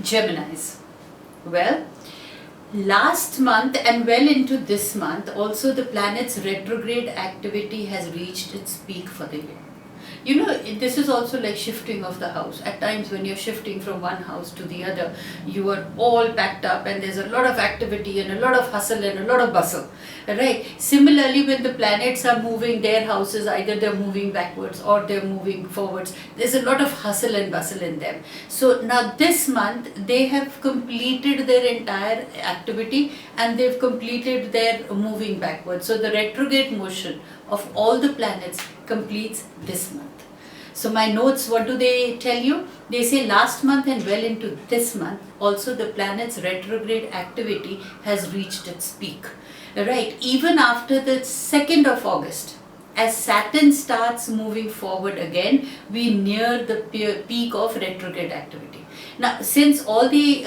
Geminis. Well, last month and well into this month, also the planet's retrograde activity has reached its peak for the year. You know, this is also like shifting of the house. At times when you're shifting from one house to the other, you are all packed up and there's a lot of activity and a lot of hustle and a lot of bustle, right? Similarly, when the planets are moving their houses, either they're moving backwards or they're moving forwards, there's a lot of hustle and bustle in them. So now this month, they have completed their entire activity and they've completed their moving backwards. So the retrograde motion of all the planets completes this month. So my notes, what do they tell you? They say last month and well into this month, also the planet's retrograde activity has reached its peak. Right, even after the 2nd of August, as Saturn starts moving forward again, we near the peak of retrograde activity. Now, since all the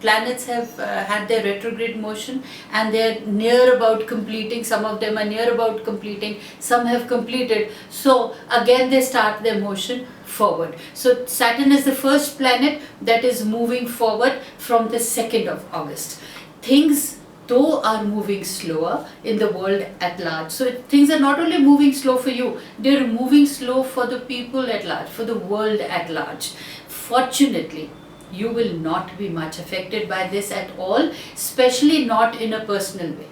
planets have had their retrograde motion and they're near about completing, some of them are near about completing, some have completed, so again they start their motion forward. So Saturn is the first planet that is moving forward from the 2nd of August. Things though are moving slower in the world at large. So things are not only moving slow for you, they're moving slow for the people at large, for the world at large. Fortunately, you will not be much affected by this at all, especially not in a personal way.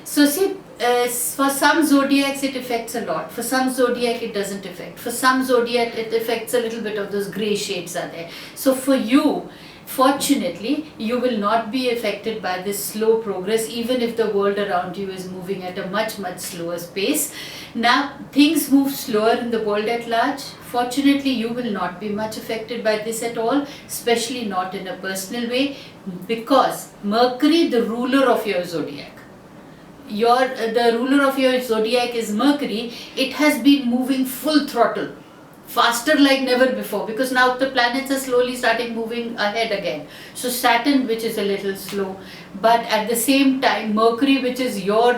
So see, for some zodiacs it affects a lot, for some zodiac it doesn't affect, for some zodiac it affects a little bit of those grey shades are there. So for you, fortunately, you will not be affected by this slow progress, even if the world around you is moving at a much slower pace. Now, things move slower in the world at large. Fortunately, you will not be much affected by this at all, especially not in a personal way, because Mercury, the ruler of your zodiac, the ruler of your zodiac is Mercury. It has been moving full throttle, faster like never before, because now the planets are slowly starting moving ahead again. So Saturn, which is a little slow, but at the same time Mercury, which is your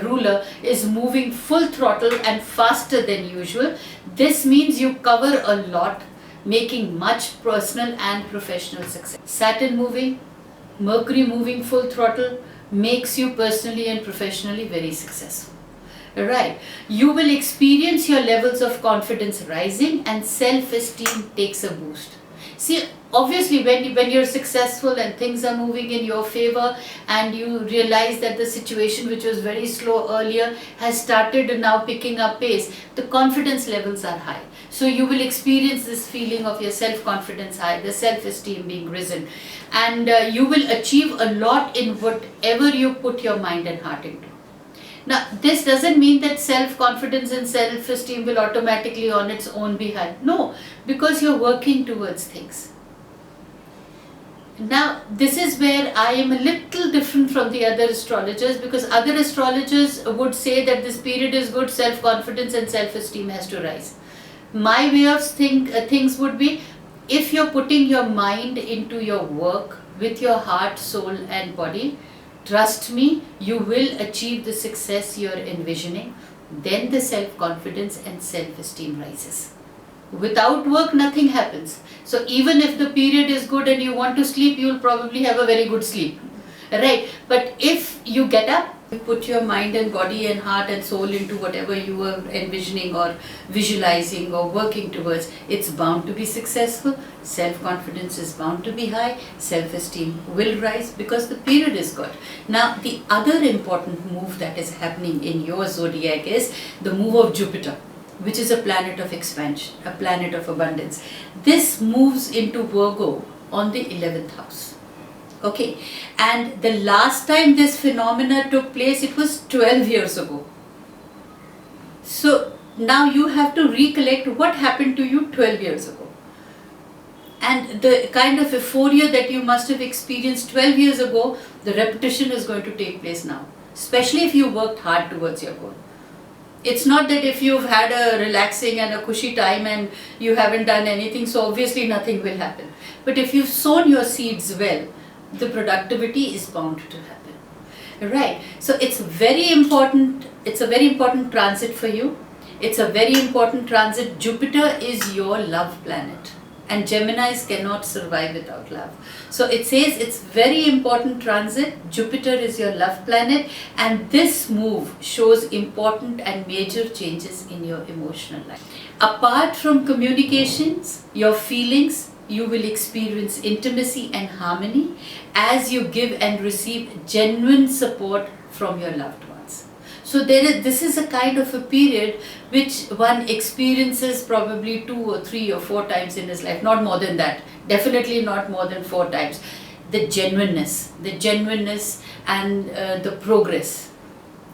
ruler, is moving full throttle and faster than usual. This means you cover a lot, making much personal and professional success. Saturn moving, Mercury moving full throttle makes you personally and professionally very successful. Right, you will experience your levels of confidence rising and self-esteem takes a boost. See, obviously when you're successful and things are moving in your favor and you realize that the situation which was very slow earlier has started now picking up pace, the confidence levels are high. So you will experience this feeling of your self-confidence high, the self-esteem being risen, and you will achieve a lot in whatever you put your mind and heart into. Now, this doesn't mean that self-confidence and self-esteem will automatically on its own be high. No, because you're working towards things. Now, this is where I am a little different from the other astrologers, because other astrologers would say that this period is good, self-confidence and self-esteem has to rise. My way of things would be, if you're putting your mind into your work with your heart, soul and body, trust me, you will achieve the success you're envisioning. Then the self-confidence and self-esteem rises. Without work, nothing happens. So even if the period is good and you want to sleep, you'll probably have a very good sleep. Right? But if you get up, you put your mind and body and heart and soul into whatever you were envisioning or visualizing or working towards, it's bound to be successful. Self-confidence is bound to be high. Self-esteem will rise because the period is good. Now, the other important move that is happening in your zodiac is the move of Jupiter, which is a planet of expansion, a planet of abundance. This moves into Virgo on the 11th house. Okay, and the last time this phenomena took place, it was 12 years ago. So now you have to recollect what happened to you 12 years ago. And the kind of euphoria that you must have experienced 12 years ago, the repetition is going to take place now, especially if you worked hard towards your goal. It's not that if you've had a relaxing and a cushy time and you haven't done anything, so obviously nothing will happen. But if you've sown your seeds well, the productivity is bound to happen. Right, so it's very important. It's a very important transit for you. It's a very important transit. Jupiter is your love planet. and Geminis cannot survive without love. So it says it's very important transit. Jupiter is your love planet, and this move shows important and major changes in your emotional life. Apart from communications, your feelings, you will experience intimacy and harmony as you give and receive genuine support from your loved ones. So this is a kind of a period which one experiences probably 2 or 3 or 4 times in his life, not more than that, definitely not more than 4 times. The genuineness and the progress.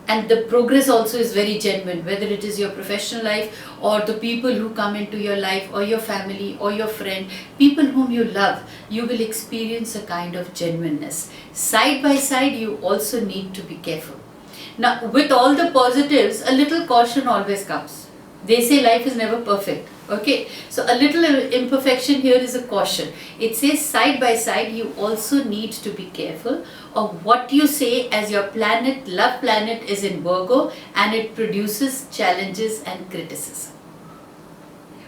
And the progress also is very genuine, whether it is your professional life or the people who come into your life or your family or your friend, people whom you love, you will experience a kind of genuineness. Side by side, you also need to be careful. Now, with all the positives, a little caution always comes. They say life is never perfect. Okay, so a little imperfection here is a caution. It says side by side, you also need to be careful of what you say, as your planet, love planet, is in Virgo and it produces challenges and criticism.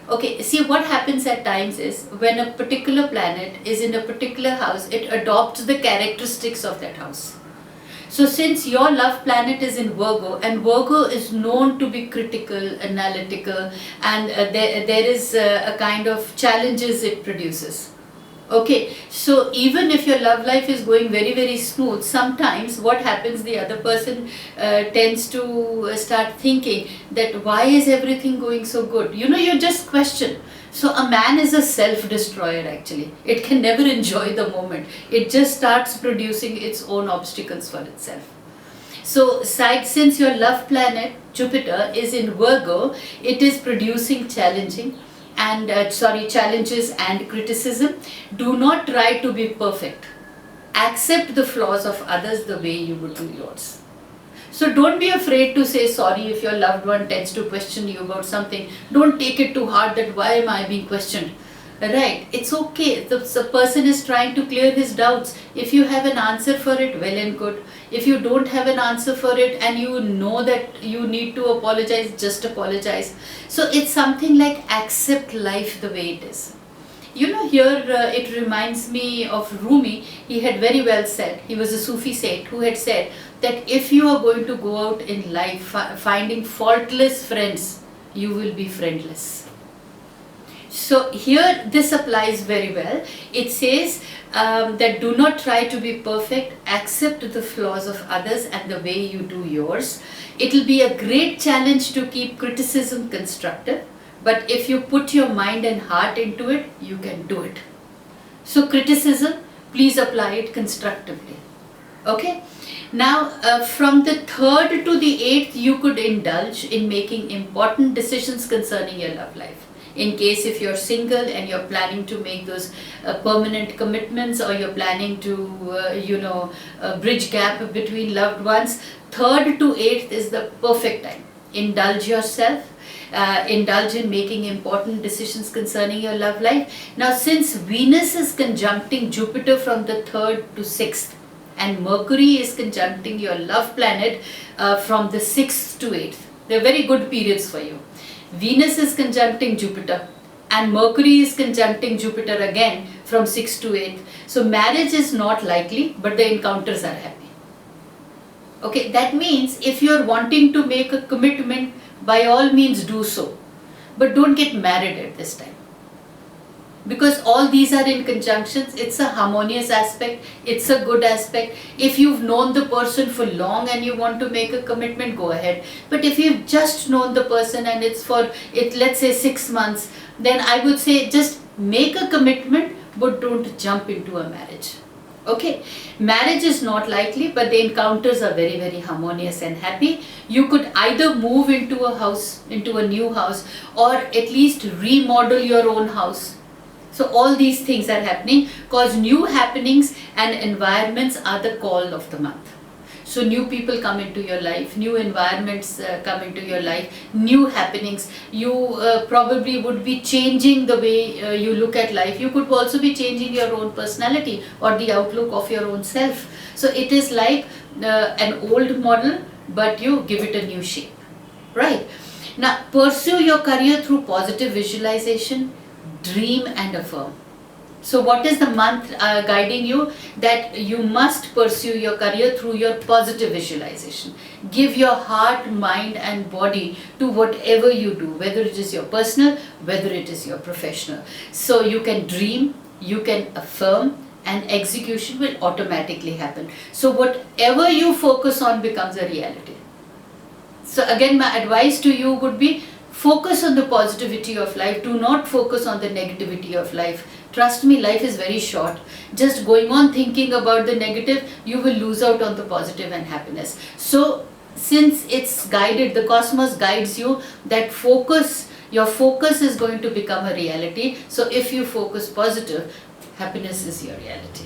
Okay, see what happens at times is when a particular planet is in a particular house, it adopts the characteristics of that house. So since your love planet is in Virgo, and Virgo is known to be critical, analytical, and there is a kind of challenges it produces. Okay, so even if your love life is going very, very smooth, sometimes what happens, the other person tends to start thinking that why is everything going so good? You just question. So a man is a self-destroyer actually. It can never enjoy the moment. It just starts producing its own obstacles for itself. So since your love planet, Jupiter, is in Virgo, it is producing challenges and criticism. Do not try to be perfect. Accept the flaws of others the way you would do yours. So don't be afraid to say sorry if your loved one tends to question you about something. Don't take it too hard that why am I being questioned? Right? It's okay. The person is trying to clear his doubts. If you have an answer for it, well and good. If you don't have an answer for it and you know that you need to apologize, just apologize. So it's something like accept life the way it is. Here it reminds me of Rumi. He had very well said, he was a Sufi saint who had said that if you are going to go out in life finding faultless friends, you will be friendless. So here this applies very well. It says that do not try to be perfect, accept the flaws of others and the way you do yours. It will be a great challenge to keep criticism constructive. But if you put your mind and heart into it, you can do it. So criticism, please apply it constructively. Okay. Now from the 3rd to the 8th, you could indulge in making important decisions concerning your love life. In case if you're single and you're planning to make those permanent commitments, or you're planning to bridge gap between loved ones, 3rd to 8th is the perfect time. Indulge yourself. Indulge in making important decisions concerning your love life. Now since Venus is conjuncting Jupiter from the 3rd to 6th and Mercury is conjuncting your love planet from the 6th to 8th, they're very good periods for you. Venus is conjuncting Jupiter and Mercury is conjuncting Jupiter again from 6th to 8th. So marriage is not likely, but the encounters are happy. Okay, that means if you're wanting to make a commitment, by all means do so, but don't get married at this time, because all these are in conjunctions. It's a harmonious aspect, it's a good aspect. If you've known the person for long and you want to make a commitment, go ahead. But if you've just known the person and it's let's say 6 months, then I would say just make a commitment, but don't jump into a marriage. Okay, marriage is not likely, but the encounters are very, very harmonious and happy. You could either move into a house, into a new house, or at least remodel your own house. So all these things are happening because new happenings and environments are the call of the month. So new people come into your life, new environments come into your life, new happenings. You probably would be changing the way you look at life. You could also be changing your own personality or the outlook of your own self. So it is like an old model, but you give it a new shape, right? Now pursue your career through positive visualization. dream and affirm. So what is the month guiding you? That you must pursue your career through your positive visualization. Give your heart, mind and body to whatever you do, whether it is your personal, whether it is your professional. So you can dream, you can affirm, and execution will automatically happen. So whatever you focus on becomes a reality. So again, my advice to you would be, focus on the positivity of life. Do not focus on the negativity of life. Trust me, life is very short. Just going on thinking about the negative, you will lose out on the positive and happiness. So since it's guided, the cosmos guides you, that your focus is going to become a reality. So if you focus positive, happiness is your reality.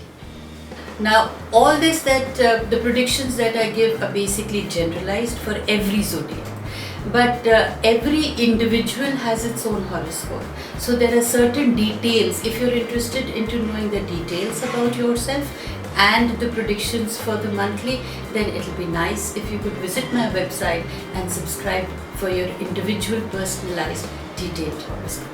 Now, all this the predictions that I give are basically generalized for every zodiac. But every individual has its own horoscope. So there are certain details. If you're interested into knowing the details about yourself and the predictions for the monthly, then it'll be nice if you could visit my website and subscribe for your individual personalized detailed horoscope.